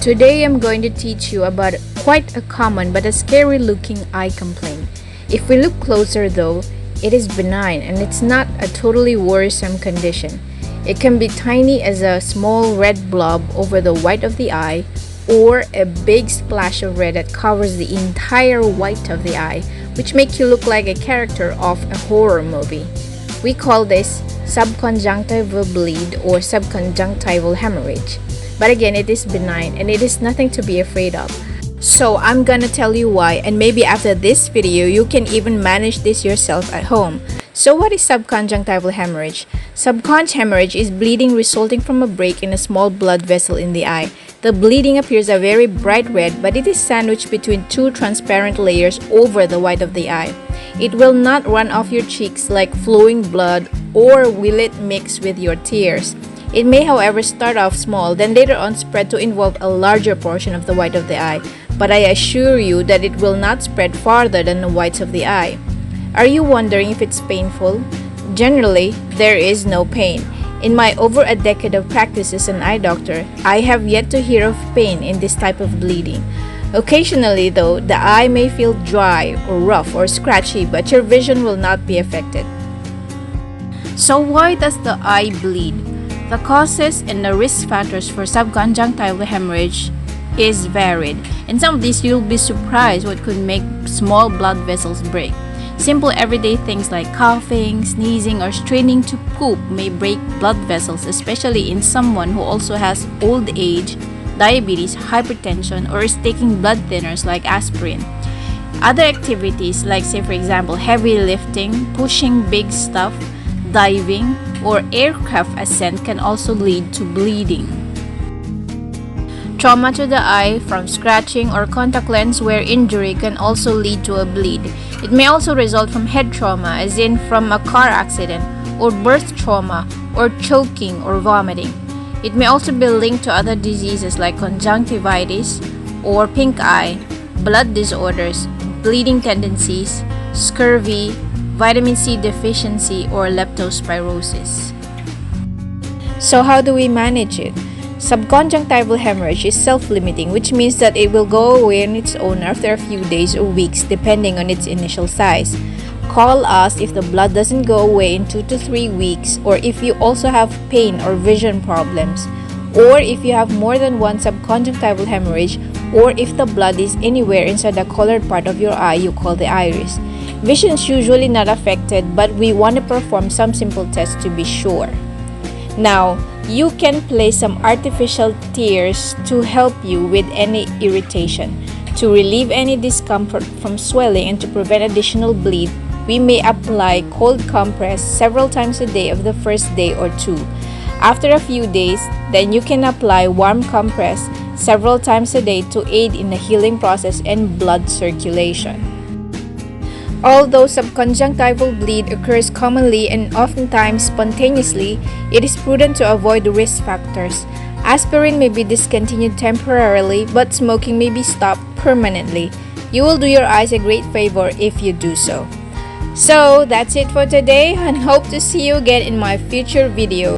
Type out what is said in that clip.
Today I'm going to teach you about quite a common but a scary looking eye complaint. If we look closer though, it is benign and it's not a totally worrisome condition. It can be tiny as a small red blob over the white of the eye or a big splash of red that covers the entire white of the eye, which make you look like a character of a horror movie. We call this subconjunctival bleed or subconjunctival hemorrhage. But again, it is benign and it is nothing to be afraid of. So I'm gonna tell you why, and maybe after this video you can even manage this yourself at home. So what is subconjunctival hemorrhage? Subconj hemorrhage is bleeding resulting from a break in a small blood vessel in the eye. The bleeding appears a very bright red, but it is sandwiched between two transparent layers over the white of the eye. It will not run off your cheeks like flowing blood, or will it mix with your tears. It may, however, start off small, then later on spread to involve a larger portion of the white of the eye. But I assure you that it will not spread farther than the whites of the eye. Are you wondering if it's painful? Generally, there is no pain. In my over a decade of practice as an eye doctor, I have yet to hear of pain in this type of bleeding. Occasionally, though, the eye may feel dry or rough or scratchy, but your vision will not be affected. So why does the eye bleed? The causes and the risk factors for subconjunctival hemorrhage is varied. In some of these, you'll be surprised what could make small blood vessels break. Simple everyday things like coughing, sneezing, or straining to poop may break blood vessels, especially in someone who also has old age, diabetes, hypertension, or is taking blood thinners like aspirin. Other activities like, say for example, heavy lifting, pushing big stuff, diving, or aircraft ascent can also lead to bleeding. Trauma to the eye from scratching or contact lens wear injury can also lead to a bleed. It may also result from head trauma, as in from a car accident, or birth trauma, or choking or vomiting. It may also be linked to other diseases like conjunctivitis or pink eye, blood disorders, bleeding tendencies, scurvy, vitamin C deficiency, or leptospirosis. So how do we manage it? Subconjunctival hemorrhage is self-limiting, which means that it will go away on its own after a few days or weeks depending on its initial size. Call us if the blood doesn't go away in 2 to 3 weeks, or if you also have pain or vision problems, or if you have more than one subconjunctival hemorrhage, or if the blood is anywhere inside the colored part of your eye you call the iris. Vision is usually not affected, but we want to perform some simple tests to be sure. Now, you can place some artificial tears to help you with any irritation. To relieve any discomfort from swelling and to prevent additional bleed, we may apply cold compress several times a day of the first day or two. After a few days, then you can apply warm compress several times a day to aid in the healing process and blood circulation. Although subconjunctival bleed occurs commonly and oftentimes spontaneously, it is prudent to avoid the risk factors. Aspirin may be discontinued temporarily, but smoking may be stopped permanently. You will do your eyes a great favor if you do so. So that's it for today, and hope to see you again in my future video.